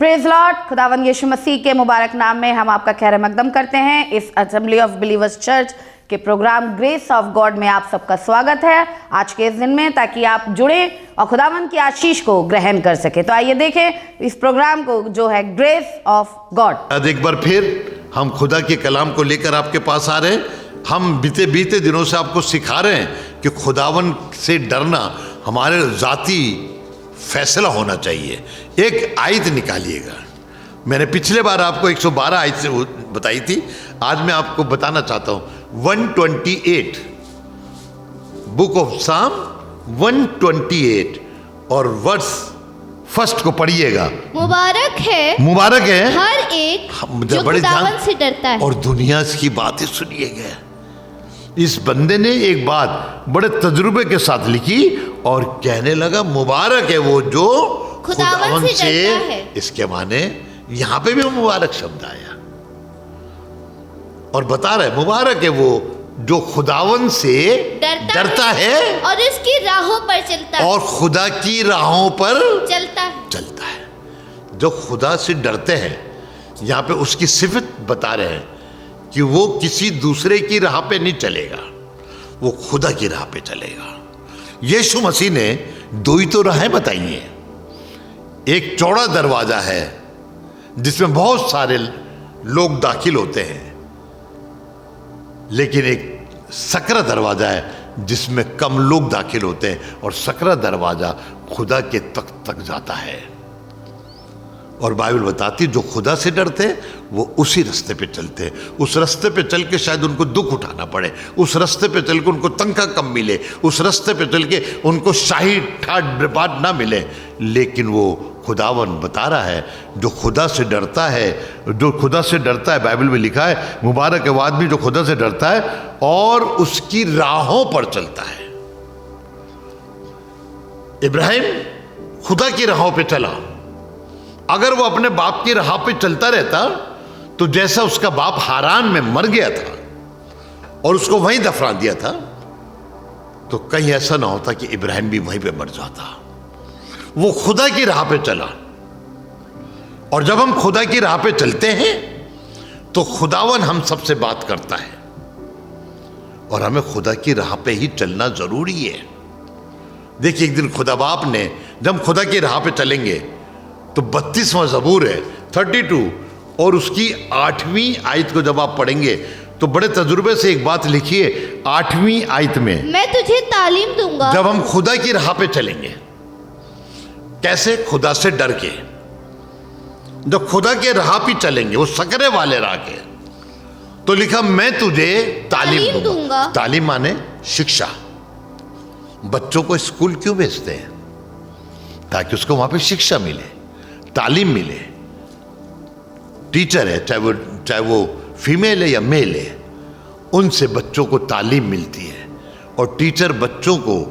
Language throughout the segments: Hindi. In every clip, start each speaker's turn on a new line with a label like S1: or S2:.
S1: Praise Lord. खुदावंद यीशु मसीह के मुबारक नाम में हम आपका खैर मकदम करते हैं। इस असेंबली ऑफ बिलीवर्स चर्च के प्रोग्राम ग्रेस ऑफ गॉड में आप सबका स्वागत है आज के इस दिन में, ताकि आप जुड़े और खुदावंद की आशीष को ग्रहण कर सके। तो आइए देखें इस प्रोग्राम को जो है ग्रेस ऑफ गॉड।
S2: आज एक बार फिर हम खुदा के कलाम को लेकर आपके पास आ रहे हैं। हम बीते बीते दिनों से आपको सिखा रहे हैं कि खुदावंद से डरना हमारे जाती फैसला होना चाहिए। एक आयत निकालिएगा। मैंने पिछले बार आपको 112 आयत से बताई थी, आज मैं आपको बताना चाहता हूं 128 बुक ऑफ साम 128 और वर्स फर्स्ट को पढ़िएगा। मुबारक है
S3: हर एक जो खुदावंद से डरता है।
S2: और दुनिया की बातें सुनिएगा। इस बंदे ने एक बात बड़े तजुर्बे के साथ लिखी और कहने लगा मुबारक है वो जो खुदावंद से डरता है। इसके माने यहां पे भी मुबारक शब्द आया और बता रहे मुबारक है वो जो खुदावंद से डरता है
S3: और इसकी राहों पर चलता है।
S2: और खुदा की राहों पर
S3: चलता
S2: है। जो खुदा से डरते हैं, यहां पे उसकी सिफत बता रहे हैं कि वो किसी दूसरे की राह पे नहीं चलेगा, वो खुदा की राह पे चलेगा। यीशु मसीह ने दो ही तो राहें बताई हैं। एक चौड़ा दरवाजा है जिसमें बहुत सारे लोग दाखिल होते हैं, लेकिन एक सकरा दरवाजा है जिसमें कम लोग दाखिल होते हैं, और सकरा दरवाजा खुदा के तख्त तक जाता है। और बाइबल बताती जो खुदा से डरते हैं वो उसी रास्ते पे चलते हैं। उस रास्ते पे चल के शायद उनको दुख उठाना पड़े, उस रास्ते पे चल के उनको तनख्वाह कम मिले, उस रास्ते पे चल के उनको शाही ठाट बात ना मिले, लेकिन वो खुदावन बता रहा है जो खुदा से डरता है, जो खुदा से डरता है, बाइबल में लिखा है मुबारक है वो आदमी जो खुदा से डरता है और उसकी राहों पर चलता है। इब्राहिम खुदा की राहों पे चला। अगर वो अपने बाप की राह पे चलता रहता तो जैसा उसका बाप हारान में मर गया था और उसको वहीं दफना दिया था, तो कहीं ऐसा ना होता कि इब्राहिम भी वहीं पे मर जाता। वो खुदा की राह पे चला, और जब हम खुदा की राह पे चलते हैं तो खुदावन हम सबसे बात करता है, और हमें खुदा की राह पे ही चलना जरूरी है। देखिए, एक दिन खुदा बाप ने, जब खुदा की राह पे चलेंगे तो 32वां ज़बूर है 32 और उसकी 8वीं आयत को जब आप पढ़ेंगे तो बड़े तजुर्बे से एक बात लिखिए 8वीं आयत में,
S3: मैं तुझे तालीम दूंगा।
S2: जब हम खुदा की राह पे चलेंगे, कैसे? खुदा से डर के। जब खुदा के राह पे चलेंगे, वो सकरे वाले राह के, तो लिखा मैं तुझे तालीम दूंगा। तालीम माने शिक्षा। बच्चों को स्कूल क्यों भेजते हैं? ताकि उसको वहां पे शिक्षा मिले, तालीम मिले। टीचर है, चाहे वो फीमेल है या मेल है, उनसे बच्चों को तालीम मिलती है, और टीचर बच्चों को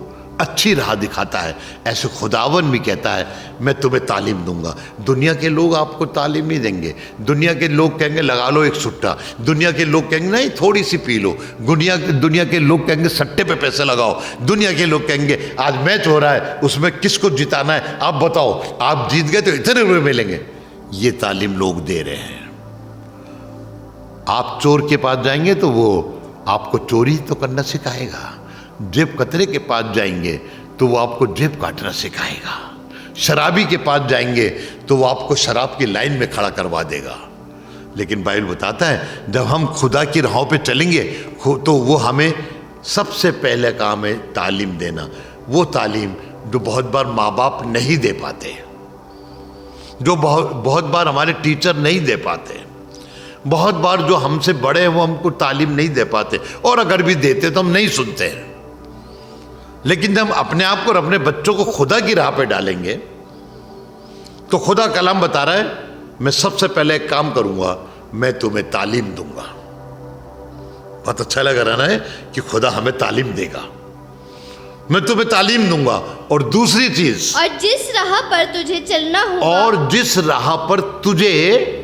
S2: अच्छी राह दिखाता है। ऐसे खुदावन भी कहता है मैं तुम्हें तालीम दूंगा। दुनिया के लोग आपको तालीम नहीं देंगे। दुनिया के लोग कहेंगे लगा लो एक सुट्टा, दुनिया के लोग कहेंगे नहीं थोड़ी सी पी लो, दुनिया के लोग कहेंगे सट्टे पे पैसे लगाओ, दुनिया के लोग कहेंगे आज मैच हो रहा है उसमें किसको जिताना है, आप बताओ, आप जीत गए तो इतने रुपये मिलेंगे। ये तालीम लोग दे रहे हैं। आप चोर के पास जाएंगे तो वो आपको चोरी तो करना सिखाएगा, जेब कतरे के पास जाएंगे तो वो आपको जेब काटना सिखाएगा, शराबी के पास जाएंगे तो वो आपको शराब की लाइन में खड़ा करवा देगा। लेकिन बाइबल बताता है जब हम खुदा की राहों पे चलेंगे तो वो हमें सबसे पहले काम है तालीम देना। वो तालीम जो बहुत बार माँ बाप नहीं दे पाते, जो बहुत बार हमारे टीचर नहीं दे पाते, बहुत बार जो हमसे बड़े हैं वो हमको तालीम नहीं दे पाते, और अगर भी देते तो हम नहीं सुनते हैं। लेकिन जब अपने आप को और अपने बच्चों को खुदा की राह पे डालेंगे तो खुदा कलाम बता रहा है मैं सबसे पहले एक काम करूंगा, मैं तुम्हें तालीम दूंगा। बहुत अच्छा लग रहा है कि खुदा हमें तालीम देगा, मैं तुम्हें तालीम दूंगा। और दूसरी चीज,
S3: और जिस राह पर तुझे चलना होगा,
S2: और जिस राह पर तुझे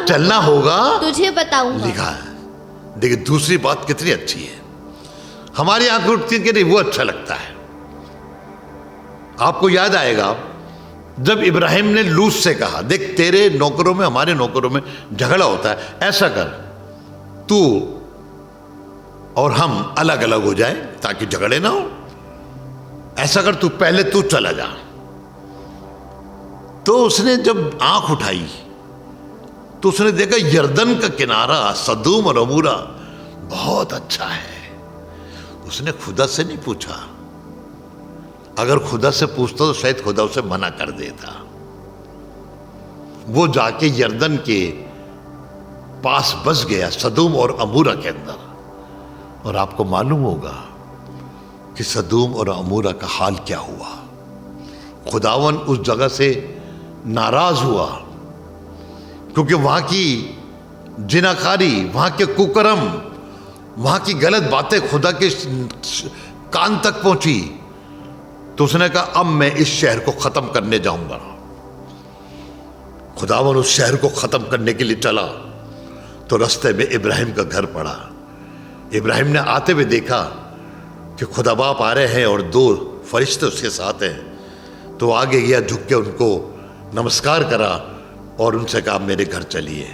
S2: चलना होगा
S3: तुझे बताऊंगा।
S2: लिखा है। देखिए दूसरी बात कितनी अच्छी है। हमारी आंखें उठती है कि नहीं वो अच्छा लगता है। आपको याद आएगा जब इब्राहिम ने लूत से कहा, देख तेरे नौकरों में हमारे नौकरों में झगड़ा होता है, ऐसा कर तू और हम अलग अलग हो जाए ताकि झगड़े ना हो, ऐसा कर तू पहले तू चला जा। तो उसने जब आंख उठाई तो उसने देखा यर्दन का किनारा सदूम और अमूरा बहुत अच्छा है। उसने खुदा से नहीं पूछा, अगर खुदा से पूछता तो शायद खुदा उसे मना कर देता। वो जाके यर्दन के पास बस गया, सदूम और अमूरा के अंदर। और आपको मालूम होगा कि सदूम और अमूरा का हाल क्या हुआ। खुदावन उस जगह से नाराज हुआ क्योंकि वहां की जिनाकारी, वहां के कुकर्म, वहां की गलत बातें खुदा के कान तक पहुंची। तो उसने कहा अब मैं इस शहर को खत्म करने जाऊंगा। खुदावन उस शहर को खत्म करने के लिए चला तो रास्ते में इब्राहिम का घर पड़ा। इब्राहिम ने आते हुए देखा कि खुदा बाप आ रहे हैं और 2 फरिश्ते उसके साथ हैं। तो आगे गया, झुक के उनको नमस्कार करा और उनसे कहा मेरे घर चलिए।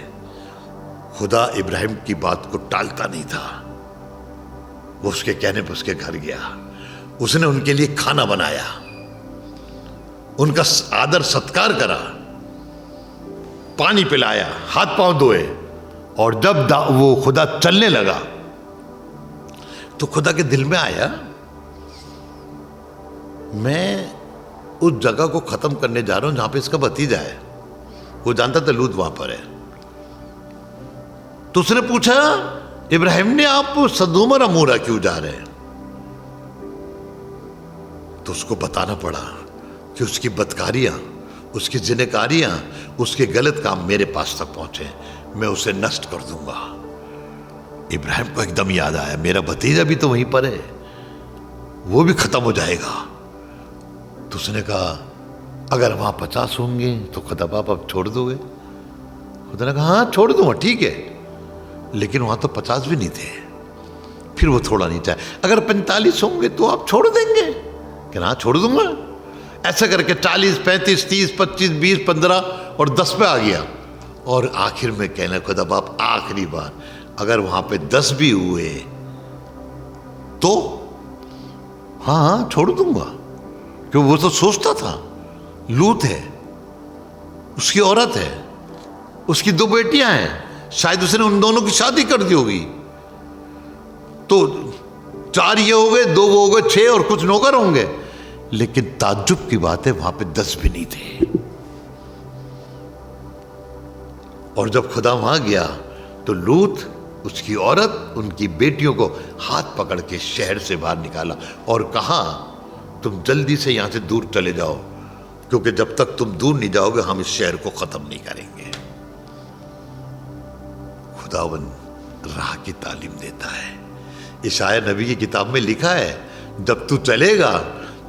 S2: खुदा इब्राहिम की बात को टालता नहीं था, वो उसके कहने पर उसके घर गया। उसने उनके लिए खाना बनाया, उनका आदर सत्कार करा, पानी पिलाया, हाथ पांव धोए। और जब वो खुदा चलने लगा तो खुदा के दिल में आया मैं उस जगह को खत्म करने जा रहा हूं जहां पे इसका भतीजा है। वो जानता था लूत वहां पर है। तो उसने पूछा इब्राहिम ने, आप सदूम और अमूरा क्यों जा रहे हैं? तो उसको बताना पड़ा कि उसकी बदकारियां, उसकी जिनेकारियां, उसके गलत काम मेरे पास तक पहुंचे, मैं उसे नष्ट कर दूंगा। इब्राहिम को एकदम याद आया मेरा भतीजा भी तो वहीं पर है, वो भी खत्म हो जाएगा। तो उसने कहा अगर वहां 50 होंगे तो खुदा बाप अब छोड़ दोगे? खुदा ने कहा हाँ छोड़ दूंगा, ठीक है, लेकिन वहां तो 50 भी नहीं थे। फिर वो थोड़ा नीचे आया, अगर 45 होंगे तो आप छोड़ देंगे? कि हाँ छोड़ दूंगा। ऐसा करके 40, 35, 30, 25, 20, 15 और 10 पे आ गया। और आखिर में कहना खुदा बाप आखिरी बार अगर वहां पे 10 भी हुए तो हाँ छोड़ दूंगा। क्यों? वो तो सोचता था लूत है, उसकी औरत है, उसकी 2 बेटियां हैं, शायद उसने उन दोनों की शादी कर दी होगी। तो 4 ये हो गए, 2 वो हो गए, 6 और कुछ नौकर होंगे। लेकिन ताज्जुब की बात है वहां पे 10 भी नहीं थे। और जब खुदा वहां गया तो लूत, उसकी औरत, उनकी बेटियों को हाथ पकड़ के शहर से बाहर निकाला और कहा तुम जल्दी से यहां से दूर चले जाओ, क्योंकि जब तक तुम दूर नहीं जाओगे हम इस शहर को खत्म नहीं करेंगे। खुदावन राह की तालीम देता है। इशाया नबी की किताब में लिखा है जब तू चलेगा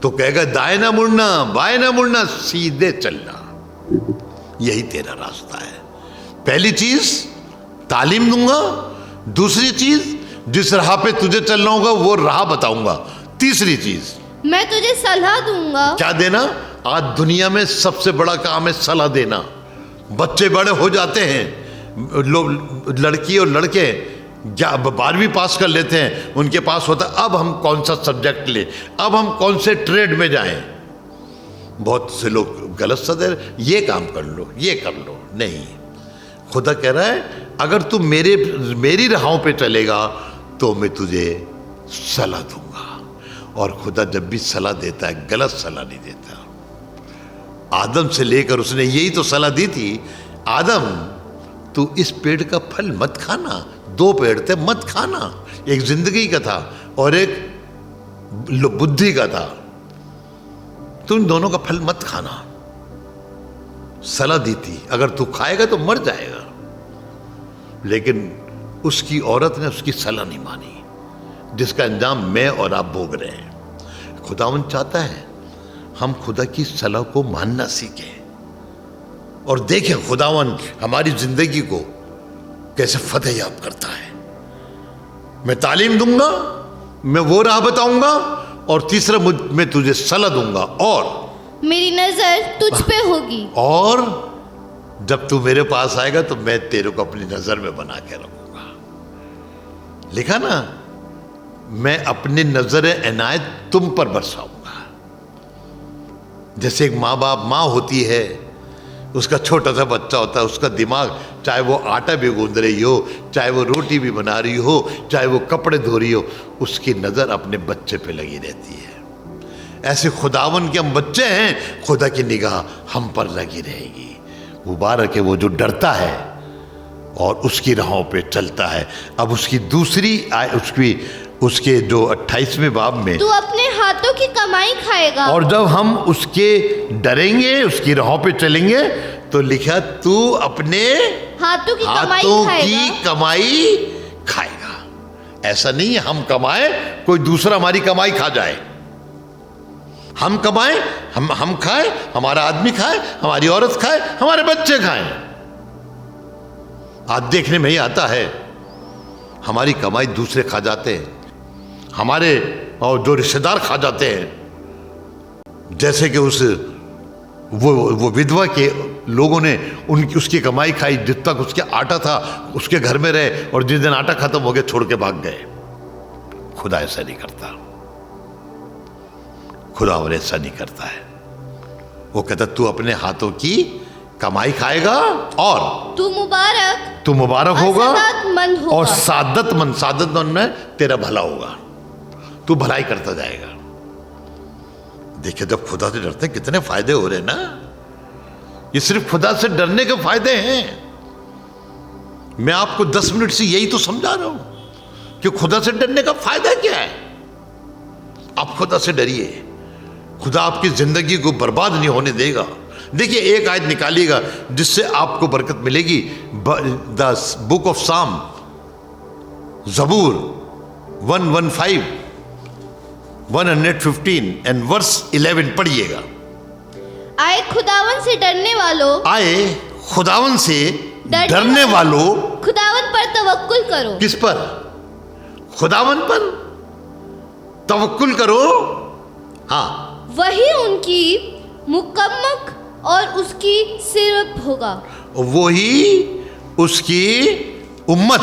S2: तो कहेगा दाएं ना मुड़ना, बाएं ना मुड़ना, सीधे चलना, यही तेरा रास्ता है। पहली चीज तालीम दूंगा, दूसरी चीज जिस राह पे तुझे चलना होगा वो राह बताऊंगा, तीसरी चीज
S3: मैं तुझे सलाह दूंगा।
S2: क्या देना? आज दुनिया में सबसे बड़ा काम है सलाह देना। बच्चे बड़े हो जाते हैं, लोग लड़की और लड़के 12वीं पास कर लेते हैं, उनके पास होता है अब हम कौन सा सब्जेक्ट ले, अब हम कौन से ट्रेड में जाएं। बहुत से लोग गलत सदे ये काम कर लो, ये कर लो। नहीं, खुदा कह रहा है अगर तू मेरी राहों पे चलेगा तो मैं तुझे सलाह दूंगा। और खुदा जब भी सलाह देता है गलत सलाह नहीं देता। आदम से लेकर उसने यही तो सलाह दी थी, आदम तू इस पेड़ का फल मत खाना। 2 पेड़ थे, मत खाना। एक जिंदगी का था और एक बुद्धि का था। तुम दोनों का फल मत खाना, सलाह दी थी, अगर तू खाएगा तो मर जाएगा। लेकिन उसकी औरत ने उसकी सलाह नहीं मानी, जिसका अंजाम मैं और आप भोग रहे हैं। खुदावन चाहता है हम खुदा की सलाह को मानना सीखें और देखें खुदावन हमारी जिंदगी को कैसे फतेह याब करता है। मैं तालीम दूंगा, मैं वो राह बताऊंगा, और तीसरा मैं तुझे सलाह दूंगा और
S3: मेरी नजर तुझ पे होगी।
S2: और जब तू मेरे पास आएगा तो मैं तेरे को अपनी नजर में बना के रखूंगा। लिखा ना, मैं अपनी नजर इनायत तुम पर बरसाऊंगा। जैसे एक माँ होती है, उसका छोटा सा बच्चा होता है, उसका दिमाग, चाहे वो आटा भी गूंद रही हो, चाहे वो रोटी भी बना रही हो, चाहे वो कपड़े धो रही हो, उसकी नजर अपने बच्चे पे लगी रहती है। ऐसे खुदावन के हम बच्चे हैं, खुदा की निगाह हम पर लगी रहेगी। मुबारक है वो जो डरता है और उसकी राहों पे चलता है। अब उसकी दूसरी उसके जो 28वें बाब में,
S3: तू अपने हाथों की कमाई खाएगा।
S2: और जब हम उसके डरेंगे, उसकी राहों पे चलेंगे, तो लिखा तू अपने
S3: हाथों की
S2: कमाई खाएगा। ऐसा नहीं है हम कमाए, कोई दूसरा हमारी कमाई खा जाए। हम कमाएं, हम खाएं, हमारा आदमी खाए, हमारी औरत खाए, हमारे बच्चे खाएं। आज देखने में ही आता है हमारी कमाई दूसरे खा जाते हैं, हमारे और जो रिश्तेदार खा जाते हैं। जैसे कि वो विधवा के लोगों ने उसकी कमाई खाई, जिस तक उसके आटा था उसके घर में रहे, और जिस दिन आटा खत्म हो गया छोड़ के भाग गए। खुदा ऐसा नहीं करता, खुदा और ऐसा नहीं करता है। वो कहता तू अपने हाथों की कमाई खाएगा और
S3: तू मुबारक
S2: होगा
S3: होगा।
S2: और सादतमंद में तेरा भला होगा, तू भलाई करता जाएगा। देखिए, जब खुदा से डरते हैं कितने फायदे हो रहे हैं ना। ये सिर्फ खुदा से डरने के फायदे हैं। मैं आपको 10 मिनट से यही तो समझा रहा हूं कि खुदा से डरने का फायदा क्या है। आप खुदा से डरिए, खुदा आपकी जिंदगी को बर्बाद नहीं होने देगा। देखिए, एक आयत निकालिएगा जिससे आपको बरकत मिलेगी। द बुक ऑफ साम, ज़बूर 115 एंड वर्स 11 पढ़िएगा।
S3: आए खुदावन से डरने वालों, खुदावन पर तवक्कुल करो।
S2: किस पर? खुदावन पर तवक्कुल करो। हाँ,
S3: वही उनकी मुकम्मक और उसकी सिर्फ होगा।
S2: वही उसकी उम्मत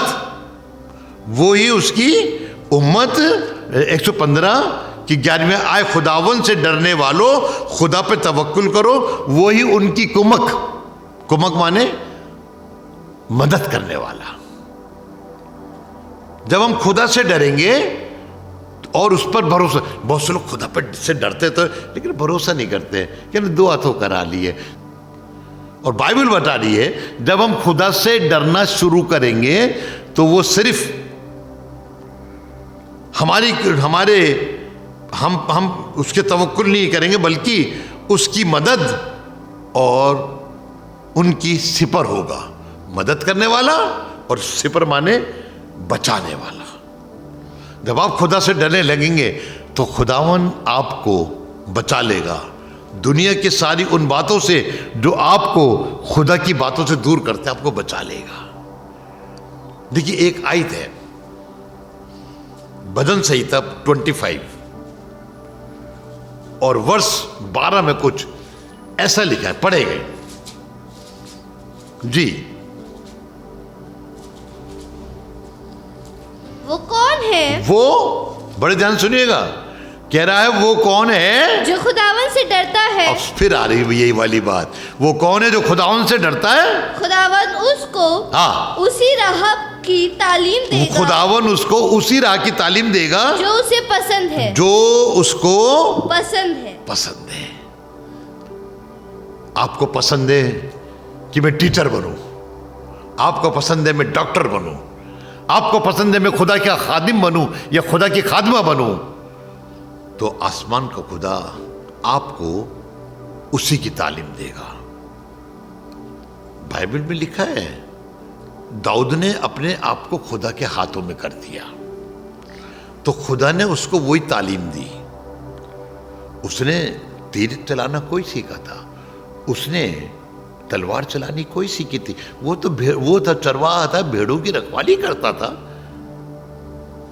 S2: 115 की 11वें आए खुदावन से डरने वालों, खुदा पे तवक्कुल करो, वही उनकी कुमक माने मदद करने वाला। जब हम खुदा से डरेंगे और उस पर भरोसा, बहुत से लोग खुदा पर से डरते तो लेकिन भरोसा नहीं करते, कि दुआ तो करा लिए। और बाइबल बता रही है जब हम खुदा से डरना शुरू करेंगे तो वो सिर्फ हम उसके तवक्कुल नहीं करेंगे, बल्कि उसकी मदद और उनकी सिपर होगा। मदद करने वाला और सिपर माने बचाने वाला। जब आप खुदा से डरने लगेंगे तो खुदावन आपको बचा लेगा दुनिया की सारी उन बातों से जो आपको खुदा की बातों से दूर करते हैं, आपको बचा लेगा। देखिए, एक आयत है भजन संहिता 25 और वर्ष 12 में कुछ ऐसा लिखा है, पढ़ेंगे जी।
S3: वो कौन है?
S2: वो बड़े ध्यान सुनिएगा, कह रहा है वो कौन है
S3: जो खुदावन से डरता है।
S2: अब फिर आ रही यही वाली बात, वो कौन है जो खुदावन से डरता है?
S3: खुदावन उसको उसी राह की तालीम देगा।
S2: खुदावन उसको उसी राह की तालीम देगा
S3: जो उसे पसंद है,
S2: जो उसको
S3: पसंद है।
S2: आपको पसंद है कि मैं टीचर बनूं, आपको पसंद है मैं डॉक्टर बनूं, आपको पसंद है मैं खुदा का खादिम बनूं या खुदा की खादमा बनूं, तो आसमान का खुदा आपको उसी की तालीम देगा। बाइबल में लिखा है दाऊद ने अपने आप को खुदा के हाथों में कर दिया, तो खुदा ने उसको वही तालीम दी। उसने तीर चलाना कोई सीखा था, उसने तलवार चलानी कोई सीखी थी, वो था चरवाहा था, भेड़ों की रखवाली करता था।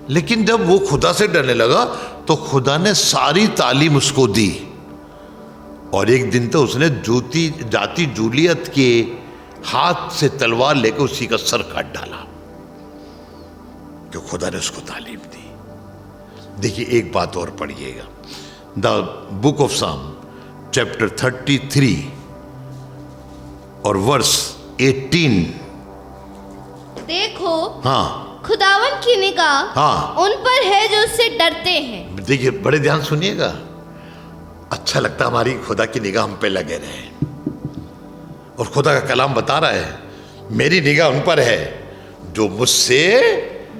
S2: लेकिन जब वो खुदा से डरने लगा तो खुदा ने सारी तालीम उसको दी। और एक दिन तो उसने जाती जूलियत के हाथ से तलवार लेकर उसी का सर काट डाला, जो खुदा ने उसको तालीम दी। देखिए एक बात और पढ़िएगा, द बुक ऑफ साम चैप्टर 33 और वर्स 18।
S3: देखो,
S2: हाँ
S3: खुदावन की निगाह
S2: हाँ
S3: उन पर है जो उससे डरते हैं।
S2: देखिए बड़े ध्यान सुनिएगा, अच्छा लगता हमारी खुदा की निगाह हम पे लगे रहे, और खुदा का कलाम बता रहा है मेरी निगाह उन पर है जो मुझसे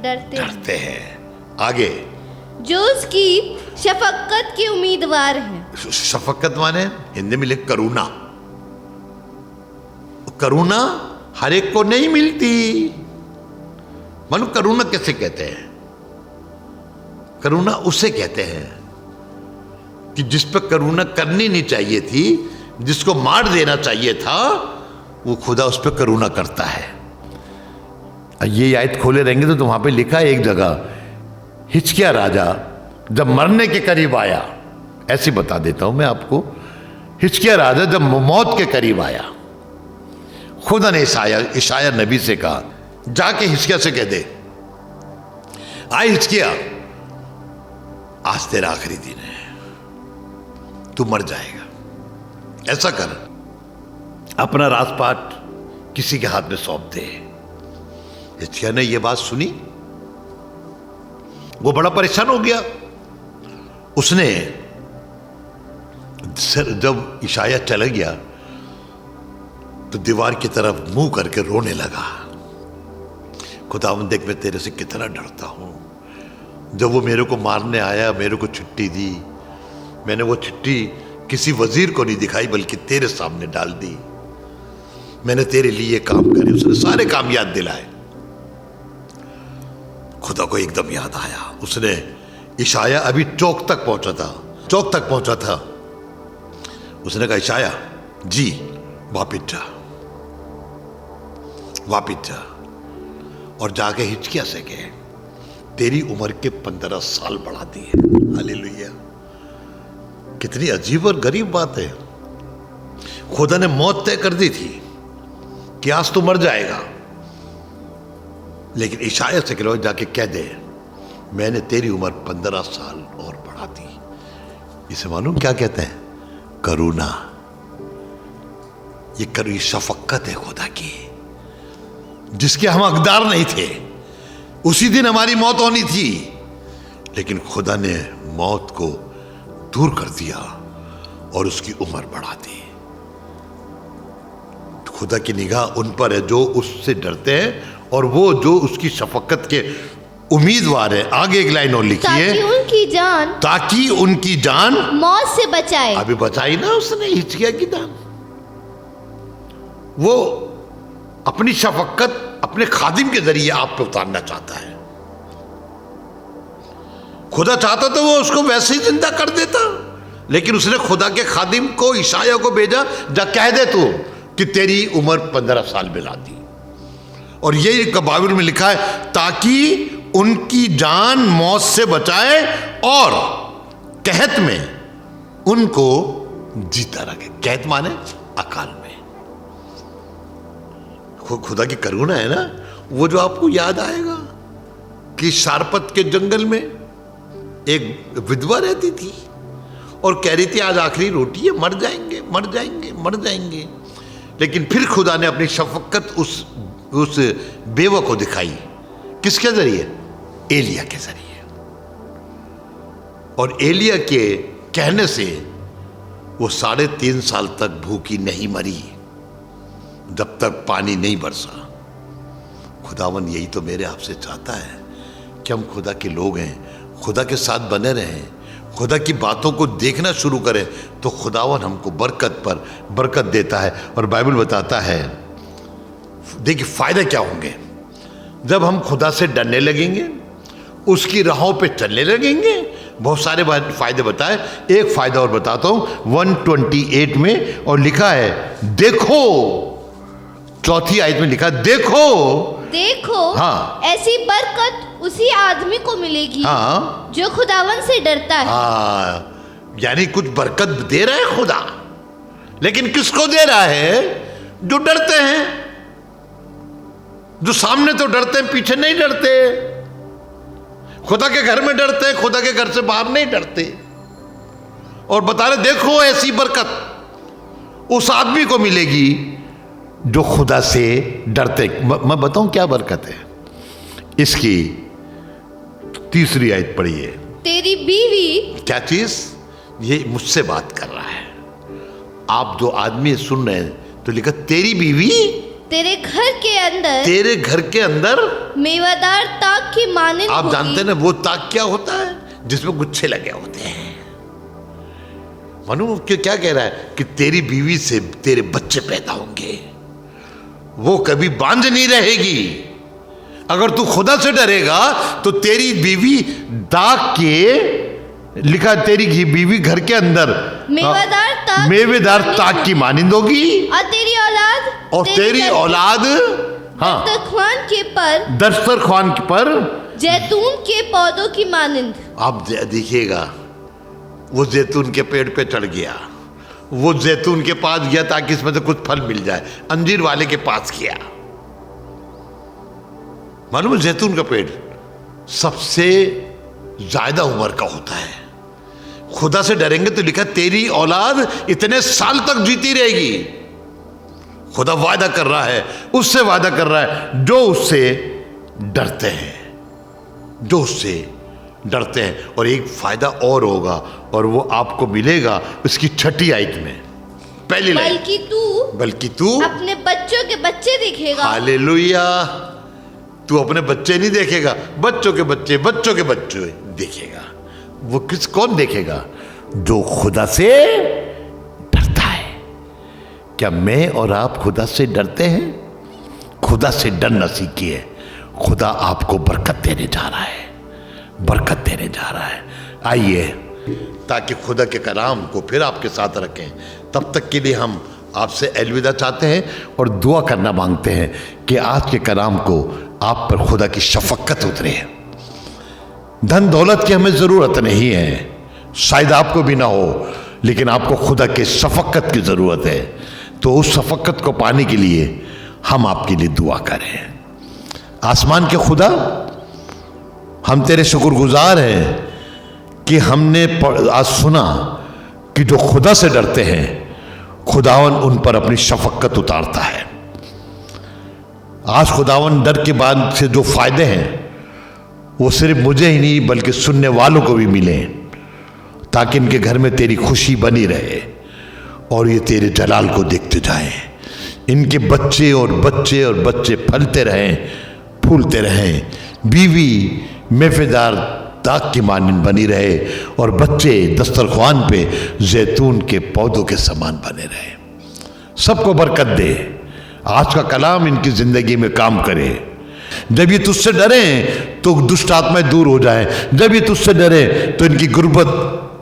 S2: डरते हैं। आगे,
S3: जो उसकी शफकत के उम्मीदवार हैं।
S2: शफकत माने हिंदी में लिख करुणा। करुणा हर एक को नहीं मिलती। मानो करुणा कैसे कहते हैं? करुणा उसे कहते हैं कि जिस पर करुणा करनी नहीं चाहिए थी, जिसको मार देना चाहिए था, वो खुदा उस पर करुणा करता है। ये आयत खोले रहेंगे तो वहां पे लिखा है एक जगह, हिजकिय्याह राजा जब मरने के करीब आया, ऐसे बता देता हूं मैं आपको, हिजकिय्याह राजा जब मौत के करीब आया, खुदा ने इशाया नबी से कहा जाके हिजकिय्याह से कह दे, आए हिजकिय्याह आज तेरा आखिरी दिन है, तू मर जाएगा, ऐसा कर अपना राजपाट किसी के हाथ में सौंप दे। हिजकिय्याह ने यह बात सुनी, वो बड़ा परेशान हो गया। उसने जब इशाया चला गया तो दीवार की तरफ मुंह करके रोने लगा, खुदावंद देख मैं तेरे से कितना डरता हूं। जब वो मेरे को मारने आया, मेरे को चिट्ठी दी, मैंने वो चिट्ठी किसी वजीर को नहीं दिखाई बल्कि तेरे सामने डाल दी। मैंने तेरे लिए काम करे, उसने सारे काम याद दिलाए। खुदा को एकदम याद आया, उसने इशाया अभी चौक तक पहुंचा था, उसने कहा इशाया जी वापिस जा, और जाके हिजकिय्याह से कहे तेरी उम्र के 15 साल बढ़ा दिए। हालेलुया, कितनी अजीब और गरीब बात है। खुदा ने मौत तय कर दी थी कि आज तो मर जाएगा, लेकिन इशाया से कहो जाके कह दे मैंने तेरी उम्र 15 साल और बढ़ा दी। इसे मालूम क्या कहते हैं? करुणा। ये शफकत है खुदा की, जिसके हम हकदार नहीं थे। उसी दिन हमारी मौत होनी थी, लेकिन खुदा ने मौत को दूर कर दिया और उसकी उम्र बढ़ा दी। खुदा की निगाह उन पर है जो उससे डरते हैं, और वो जो उसकी शफकत के उम्मीदवार है। आगे एक लाइन और लिखिए, ताकि उनकी जान
S3: मौत से बचाए।
S2: अभी बचाई ना उसने हिजकिय्याह की जान। वो अपनी शफकत अपने खादिम के जरिए आप पे उतारना चाहता है। खुदा चाहता तो वो उसको वैसे ही जिंदा कर देता, लेकिन उसने खुदा के खादिम को इशाया को भेजा, जा कह दे तू कि तेरी उम्र 15 साल मिला दी। और यही बाइबल में लिखा है ताकि उनकी जान मौत से बचाए और कहत में उनको जीता रखे। कहत माने अकाल में। खुदा की करुणा है ना, वो जो आपको याद आएगा कि शारपत के जंगल में एक विधवा रहती थी और कह रही थी आज आखिरी रोटी है, मर जाएंगे मर जाएंगे मर जाएंगे। लेकिन फिर खुदा ने अपनी शफकत उस बेवा को दिखाई। किसके जरिए? एलिया के जरिए। और एलिया के कहने से वो 3.5 साल तक भूखी नहीं मरी, जब तक पानी नहीं बरसा। खुदावन यही तो मेरे आपसे चाहता है कि हम खुदा के लोग हैं, खुदा के साथ बने रहें, खुदा की बातों को देखना शुरू करें, तो खुदावन हमको बरकत पर बरकत देता है। और बाइबल बताता है, देखिए फायदे क्या होंगे जब हम खुदा से डरने लगेंगे, उसकी राहों पे चलने लगेंगे। बहुत सारे फायदे बताए, एक फायदा और बताता हूं 128 में, और लिखा है देखो, चौथी आयत में लिखा देखो हाँ,
S3: ऐसी बरकत उसी आदमी को मिलेगी
S2: हाँ,
S3: जो खुदावन से डरता है।
S2: हाँ, यानी कुछ बरकत दे रहा है खुदा। लेकिन किसको दे रहा है? जो डरते हैं, जो सामने तो डरते हैं, पीछे नहीं डरते। खुदा के घर में डरते हैं, खुदा के घर से बाहर नहीं डरते। और बता रहे देखो ऐसी बरकत उस आदमी को मिलेगी जो खुदा से डरते। मैं बताऊं क्या बरकत है इसकी? तीसरी आयत पढ़िए।
S3: तेरी बीवी,
S2: क्या चीज? ये मुझसे बात कर रहा है। आप जो आदमी सुन रहे हैं तो लिखा तेरी बीवी
S3: तेरे घर के अंदर,
S2: तेरे घर के अंदर
S3: मेवादार ताक की मानिंद
S2: आप
S3: होगी।
S2: जानते हैं ना वो ताक क्या होता है? जिसमें गुच्छे लगे होते हैं। मनु क्या कह रहा है कि तेरी बीवी से तेरे बच्चे पैदा होंगे, वो कभी बांझ नहीं रहेगी। अगर तू खुदा से डरेगा तो तेरी बीवी दाग के लिखा, तेरी बीवी घर के अंदर मेवेदार ताक की मानिंद होगी। और तेरी औलाद हाँ दस्तरखान पर
S3: जैतून के पौधों की मानिंद।
S2: आप देखिएगा, वो जैतून के पेड़ पे चढ़ गया, वो जैतून के पास गया ताकि इसमें से कुछ फल मिल जाए। अंजीर वाले के पास गया। मालूम है जैतून का पेड़ सबसे ज्यादा उम्र का होता है। खुदा से डरेंगे तो लिखा तेरी औलाद इतने साल तक जीती रहेगी। खुदा वादा कर रहा है, उससे वादा कर रहा है जो उससे डरते हैं, जो उससे डरते हैं। और एक फायदा और होगा और वो आपको मिलेगा उसकी 6ठी आयत में, पहली लाइन। बल्कि तू
S3: अपने बच्चों के बच्चे देखेगा।
S2: हालेलुया। तू अपने बच्चे नहीं देखेगा, बच्चों के बच्चे, बच्चों के बच्चे देखेगा। वो कौन देखेगा? जो खुदा से डरता है। क्या मैं और आप खुदा से डरते हैं? खुदा से डरना सीखिए। खुदा आपको बरकत देने जा रहा है, बरकत देने जा रहा है। आइए ताकि खुदा के कलाम को फिर आपके साथ रखें। तब तक के लिए हम आपसे अलविदा चाहते हैं और दुआ करना मांगते हैं कि आज के कलाम को आप पर खुदा की शफकत उतरे। धन दौलत की हमें ज़रूरत नहीं है, शायद आपको भी ना हो, लेकिन आपको खुदा के शफकत की ज़रूरत है। तो उस शफकत को पाने के लिए हम आपके लिए दुआ करें। आसमान के खुदा, हम तेरे शुक्रगुजार हैं कि हमने आज सुना कि जो खुदा से डरते हैं खुदावन उन पर अपनी शफकत उतारता है। आज खुदावन डर के बाद से जो फायदे हैं वो सिर्फ मुझे ही नहीं बल्कि सुनने वालों को भी मिले, ताकि इनके घर में तेरी खुशी बनी रहे और ये तेरे जलाल को देखते जाएं। इनके बच्चे और बच्चे और बच्चे फलते रहें, फूलते रहें। बीवी मेफेदार ताक की मानिंद बनी रहे और बच्चे दस्तरखान पे जैतून के पौधों के समान बने रहे। सबको बरकत दे। आज का कलाम इनकी जिंदगी में काम करे। जब ये तुझसे डरे तो दुष्ट आत्माएं दूर हो जाए। जब ये तुझसे डरे तो इनकी गुर्बत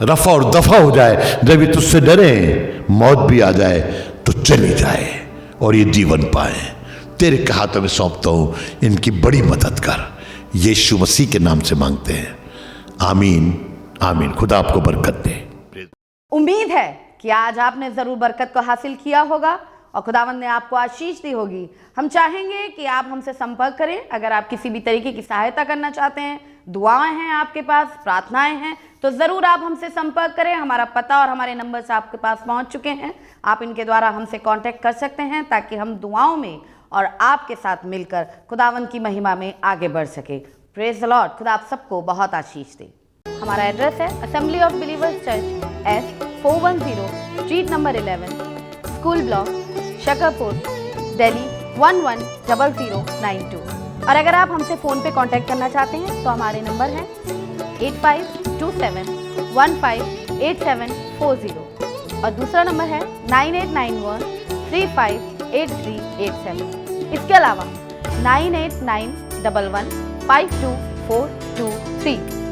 S2: रफा और दफा हो जाए। जब ये तुझसे डरे मौत भी आ जाए तो चली जाए और ये जीवन पाए। तेरे के हाथों में सौंपता हूं, इनकी बड़ी मदद कर। यीशु मसीह के नाम से मांगते हैं, आमीन आमीन। खुदा आपको बरकत दे।
S1: उम्मीद है कि आज आपने जरूर बरकत को हासिल किया होगा और खुदावंद ने आपको आशीष दी होगी। हम चाहेंगे कि आप हमसे संपर्क करें। अगर आप किसी भी तरीके की सहायता करना चाहते हैं, दुआएं हैं आपके पास, प्रार्थनाएं हैं, तो ज़रूर आप हमसे संपर्क करें। हमारा पता और हमारे नंबर्स आपके पास पहुंच चुके हैं। आप इनके द्वारा हमसे कांटेक्ट कर सकते हैं ताकि हम दुआओं में और आपके साथ मिलकर खुदावंद की महिमा में आगे बढ़ सके। Praise the Lord. खुदा आप सबको बहुत आशीष दे। हमारा एड्रेस है assembly of believers church, S410 street number 11, school block, Shakarpur, Delhi 110092। और अगर आप हमसे फ़ोन पे कांटेक्ट करना चाहते हैं तो हमारे नंबर हैं 8527158740 और दूसरा नंबर है 9891358387। इसके अलावा 9891152423